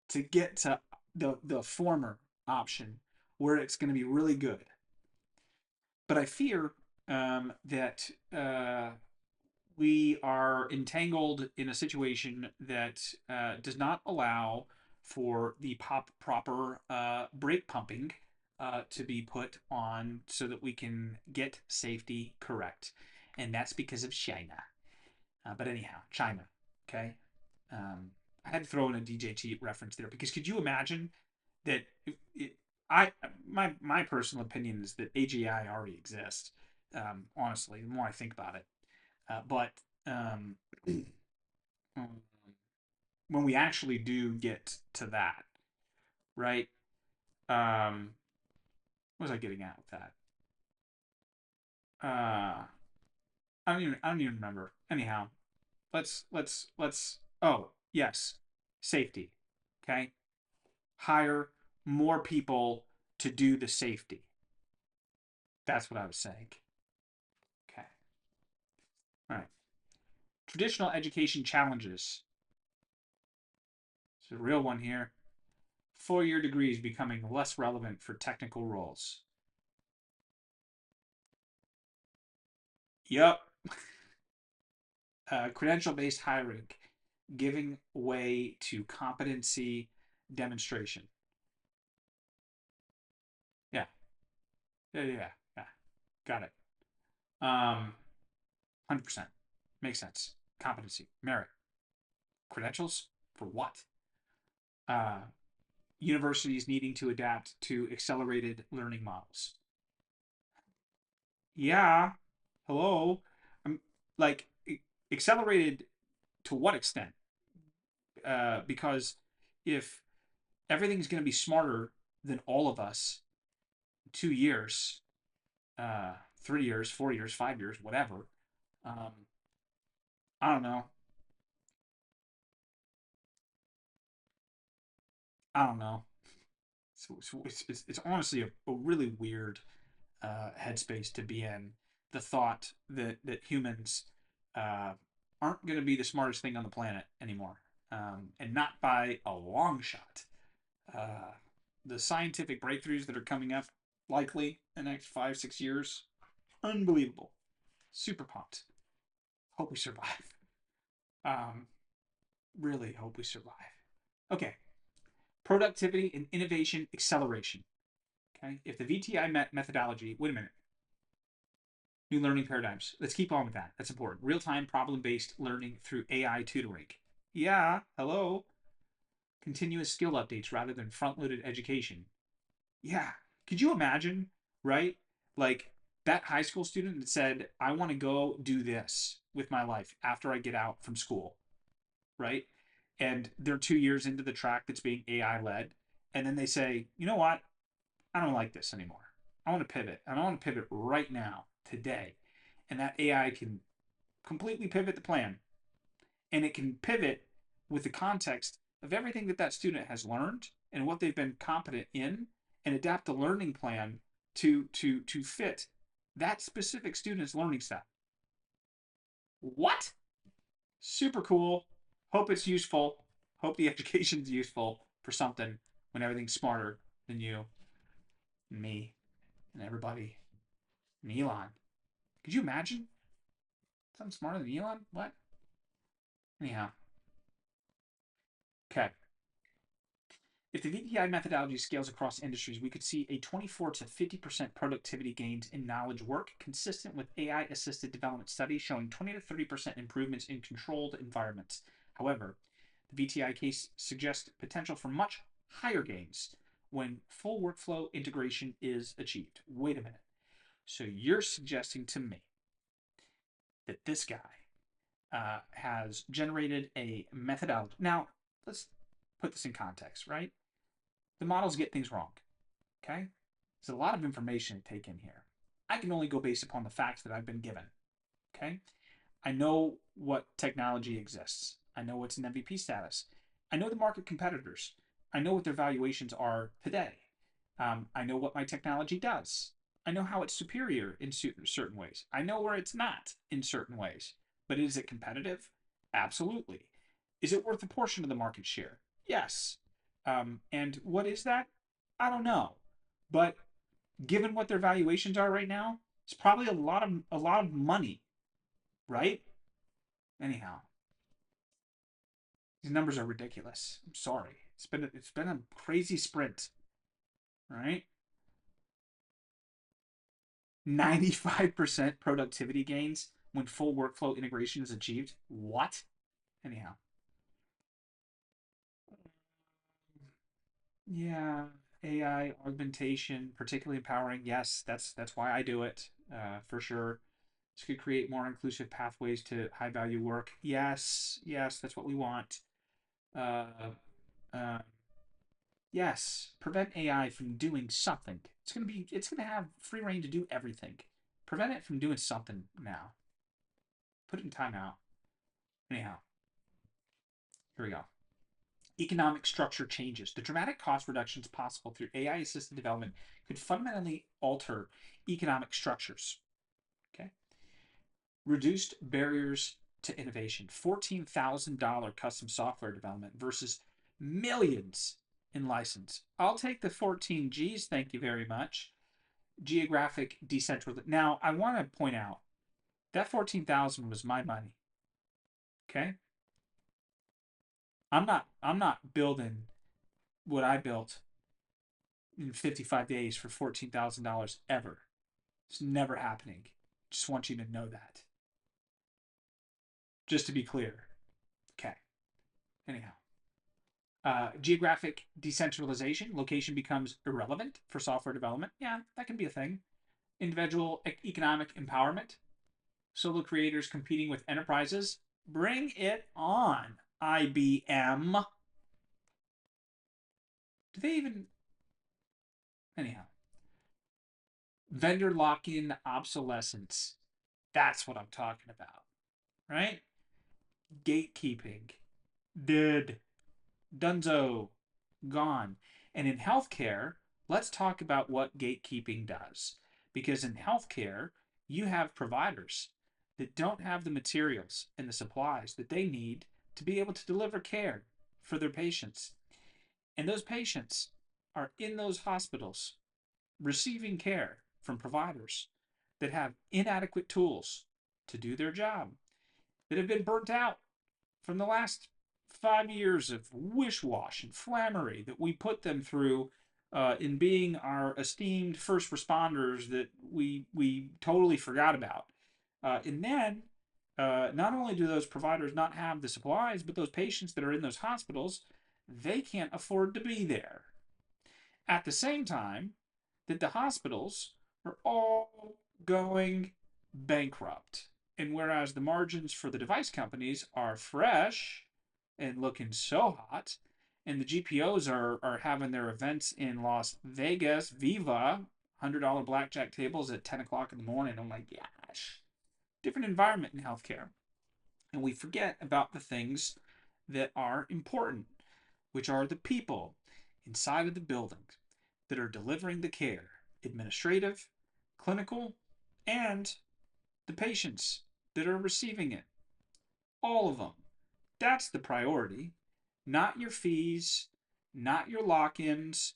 to get to the former option, where it's going to be really good. But I fear that we are entangled in a situation that does not allow for the proper brake pumping to be put on, so that we can get safety correct. And that's because of China. But anyhow, China. Okay. I had to throw in a DJT reference there, because could you imagine that I my personal opinion is that AGI already exists. Honestly, the more I think about it, but um, when we actually do get to that, right? Um, what was I getting at with that? I don't even remember. Anyhow, let's. Oh yes, safety. Okay, hire more people to do the safety. That's what I was saying. Okay. All right. Traditional education challenges. It's a real one here. 4-year degrees becoming less relevant for technical roles. Yep. Credential based hiring giving way to competency demonstration. Yeah. Yeah. Got it. 100%. Makes sense. Competency, merit, credentials for what? Uh, Universities needing to adapt to accelerated learning models. Yeah. Hello. I'm like accelerated to what extent? Because if everything's going to be smarter than all of us, 2 years, 3 years, 4 years, 5 years, whatever. Um, I don't know. I don't know. It's honestly a really weird headspace to be in. The thought that humans uh, aren't going to be the smartest thing on the planet anymore, and not by a long shot. Uh, the scientific breakthroughs that are coming up, likely in the next 5, 6 years, unbelievable. Super pumped. Hope we survive. Um, really hope we survive. Okay. Productivity and innovation acceleration. Okay. If the VTI methodology, wait a minute, new learning paradigms. Let's keep on with that. That's important. Real time problem based learning through AI tutoring. Yeah. Hello. Continuous skill updates rather than front loaded education. Yeah. Could you imagine, right? Like that high school student that said, I want to go do this with my life after I get out from school, right? And they're 2 years into the track that's being AI led. And then they say, you know what? I don't like this anymore. I want to pivot. And I want to pivot right now, today. And that AI can completely pivot the plan. And it can pivot with the context of everything that that student has learned and what they've been competent in and adapt the learning plan to fit that specific student's learning style. What? Super cool. Hope it's useful. Hope the education's useful for something when everything's smarter than you and me and everybody and Elon. Could you imagine something smarter than Elon? What? Anyhow. Okay. If the VTI methodology scales across industries, we could see a 24 to 50% productivity gains in knowledge work, consistent with AI assisted development studies showing 20 to 30% improvements in controlled environments. However, the VTI case suggests potential for much higher gains when full workflow integration is achieved. Wait a minute. So you're suggesting to me that this guy has generated a methodology. Now, let's put this in context, right? The models get things wrong. Okay? There's a lot of information to take in here. I can only go based upon the facts that I've been given. Okay? I know what technology exists. I know what's in MVP status. I know the market competitors. I know what their valuations are today. I know what my technology does. I know how it's superior in certain ways. I know where it's not in certain ways. But is it competitive? Absolutely. Is it worth a portion of the market share? Yes. And what is that? I don't know. But given what their valuations are right now, it's probably a lot of money, right? Anyhow, these numbers are ridiculous. I'm sorry. It's been a crazy sprint, right? 95% productivity gains when full workflow integration is achieved. What? Anyhow, yeah, AI augmentation, particularly empowering. Yes, that's why I do it, for sure. This could create more inclusive pathways to high value work. Yes, yes, that's what we want. Uh, uh, yes, prevent AI from doing something. It's gonna have free reign to do everything. Prevent it from doing something now. Put it in timeout. Anyhow, here we go. Economic structure changes. The dramatic cost reductions possible through AI assisted development could fundamentally alter economic structures. Okay. Reduced barriers to innovation. $14,000 custom software development versus millions in license. I'll take the 14 G's, thank you very much. Geographic decentralization. Now, I want to point out that 14,000 was my money. Okay? I'm not building what I built in 55 days for $14,000 ever. It's never happening. Just want you to know that. Just to be clear. Okay. Anyhow. Geographic decentralization, location becomes irrelevant for software development. Yeah, that can be a thing. Individual economic empowerment, solo creators competing with enterprises. Bring it on, IBM. Do they even. Anyhow. Vendor lock in obsolescence. That's what I'm talking about, right? Gatekeeping. Dead. Dunzo. Gone. And in healthcare, let's talk about what gatekeeping does. Because in healthcare, you have providers that don't have the materials and the supplies that they need to be able to deliver care for their patients. And those patients are in those hospitals receiving care from providers that have inadequate tools, to do their job, that have been burnt out from the last 5 years of wish wash and flammery that we put them through in being our esteemed first responders that we totally forgot about. And then not only do those providers not have the supplies, but those patients that are in those hospitals, they can't afford to be there. At the same time, that the hospitals are all going bankrupt. And whereas the margins for the device companies are fresh and looking so hot, and the GPOs are having their events in Las Vegas, Viva, $100 blackjack tables at 10 o'clock in the morning. I'm like, gosh, different environment in healthcare. And we forget about the things that are important, which are the people inside of the buildings that are delivering the care, administrative, clinical, and the patients that are receiving it. All of them. That's the priority. Not your fees, not your lock ins,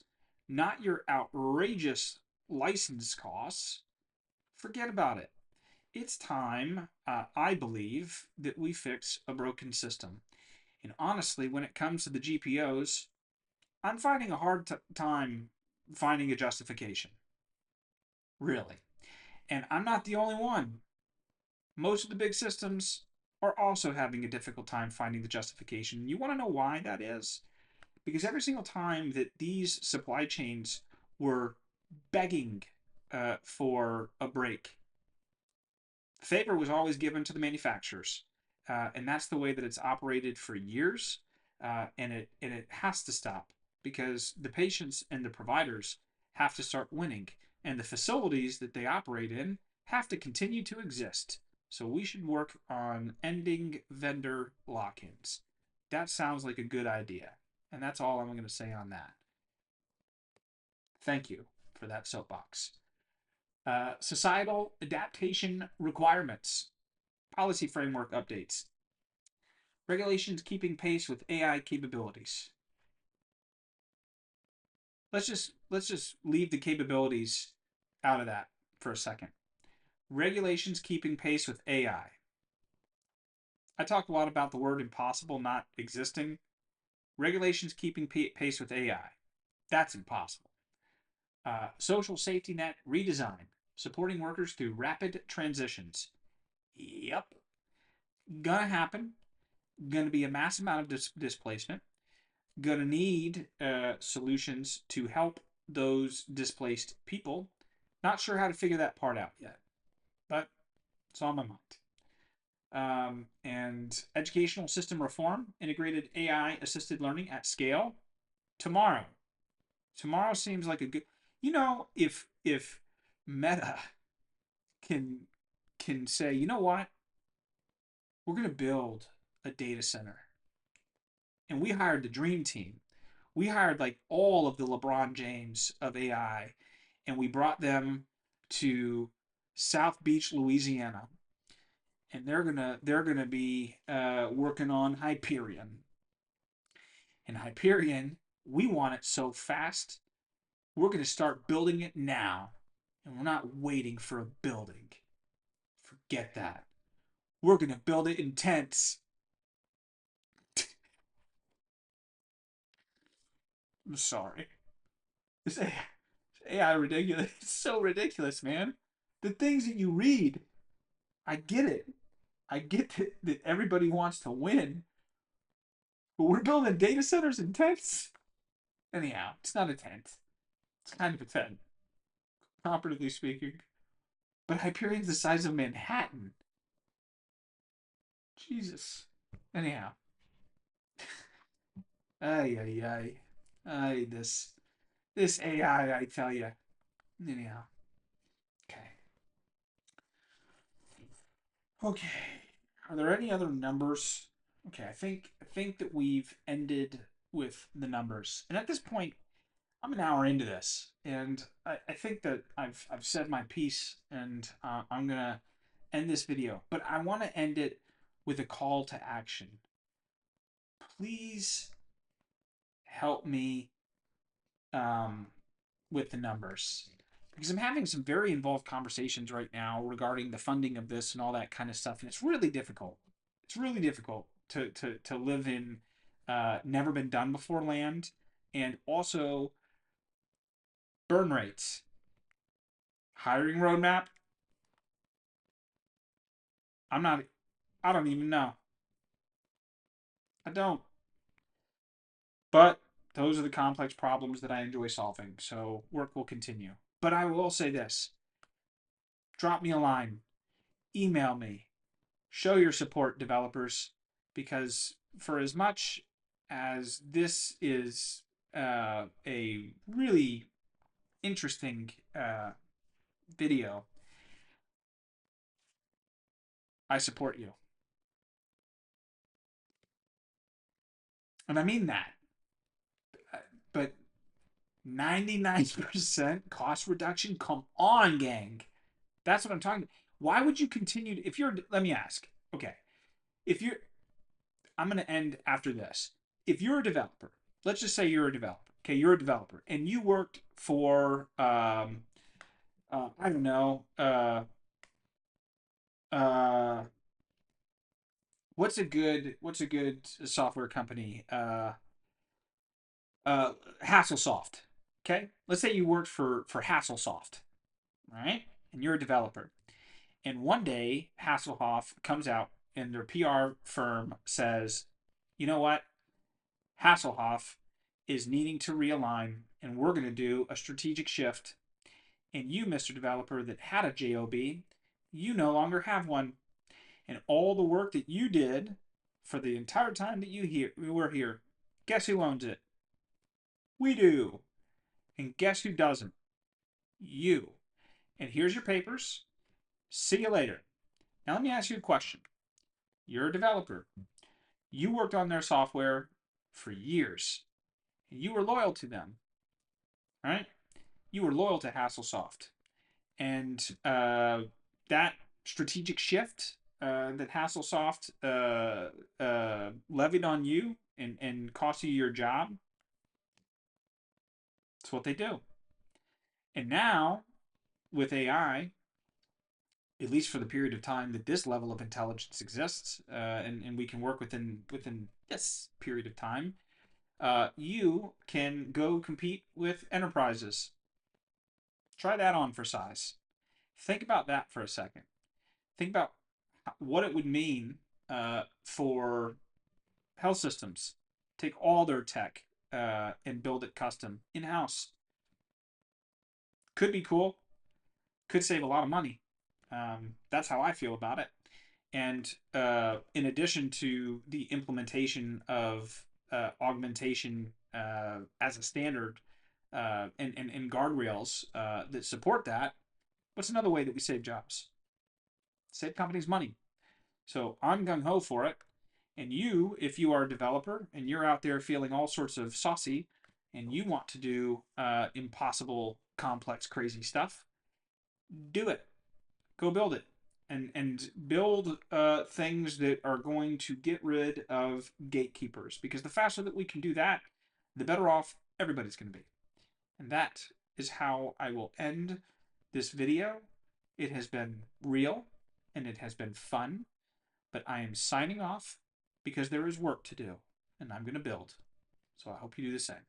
not your outrageous license costs. Forget about it. It's time, I believe, that we fix a broken system. And honestly, when it comes to the GPOs, I'm finding a hard time finding a justification. Really. And I'm not the only one. Most of the big systems are also having a difficult time finding the justification. You want to know why that is? Because every single time that these supply chains were begging for a break, favor was always given to the manufacturers, and that's the way that it's operated for years. And it has to stop because the patients and the providers have to start winning, and the facilities that they operate in have to continue to exist. So we should work on ending vendor lock-ins. That sounds like a good idea, and that's all I'm going to say on that. Thank you for that soapbox. Societal adaptation requirements, policy framework updates, regulations keeping pace with AI capabilities. Let's just leave the capabilities out of that for a second. Regulations keeping pace with AI. I talked a lot about the word impossible not existing. Regulations keeping pace with AI. That's impossible. Social safety net redesign, supporting workers through rapid transitions. Yep, gonna happen. Gonna be a massive amount of displacement. Gonna need solutions to help those displaced people. Not sure how to figure that part out yet, but it's on my mind. And educational system reform, integrated AI assisted learning at scale. Tomorrow. Tomorrow seems like a good. If Meta can say, you know what, we're gonna build a data center, and we hired the dream team. We hired like all of the LeBron James of AI, and we brought them to South Beach, Louisiana, and they're gonna be working on Hyperion. And Hyperion, we want it so fast, we're gonna start building it now, and we're not waiting for a building. Forget that. We're gonna build it in tents. I'm sorry. This AI ridiculous. It's so ridiculous, man. The things that you read, I get it. I get that everybody wants to win, but we're building data centers in tents. Anyhow, it's not a tent. It's kind of a tent, comparatively speaking. But Hyperion's the size of Manhattan. Jesus. Anyhow, ay ay ay, ay this AI, I tell you. Anyhow, okay, okay. Are there any other numbers? Okay, I think that we've ended with the numbers, and at this point, I'm an hour into this, and I think that I've said my piece, and I'm gonna end this video. But I want to end it with a call to action. Please help me um, with the numbers. because I'm having some very involved conversations right now regarding the funding of this and all that kind of stuff, and it's really difficult. It's really difficult to live in never been done before land, and also burn rates, hiring roadmap. I'm not. I don't even know. I don't. But those are the complex problems that I enjoy solving. So work will continue. But I will say this: drop me a line, email me, show your support, developers, because for as much as this is a really interesting video, I support you. And I mean that. But 99% cost reduction? Come on, gang. That's what I'm talking about. Why would you continue to, if you're, let me ask, okay, if you're, I'm going to end after this. If you're a developer, let's just say you're a developer, okay, you're a developer, and you worked for, I don't know, uh, what's a good software company? Hasselsoft, okay? Let's say you worked for Hasselsoft, right? And you're a developer. And one day, Hasselhoff comes out and their PR firm says, you know what? Hasselhoff is needing to realign, and we're going to do a strategic shift. And you, Mr. Developer, that had a job, you no longer have one. And all the work that you did for the entire time that we were here, guess who owns it? We do. And guess who doesn't? You. And here's your papers. See you later. Now let me ask you a question. You're a developer. You worked on their software for years. You were loyal to them, right? You were loyal to Hasselsoft. And that strategic shift that Hasselsoft levied on you and cost you your job, that's what they do. And now, with AI, at least for the period of time that this level of intelligence exists, and we can work within this period of time, you can go compete with enterprises. Try that on for size. Think about that for a second. Think about what it would mean for health systems. Take all their tech and build it custom in house. Could be cool. Could save a lot of money. That's how I feel about it. And in addition to the implementation of augmentation as a standard and guardrails that support that, what's another way that we save jobs? Save companies money. So I'm gung ho for it. And you, if you are a developer and you're out there feeling all sorts of saucy and you want to do impossible, complex, crazy stuff, do it. Go build it. And build things that are going to get rid of gatekeepers. Because the faster that we can do that, the better off everybody's going to be. And that is how I will end this video. It has been real and it has been fun, but I am signing off because there is work to do and I'm going to build. So I hope you do the same.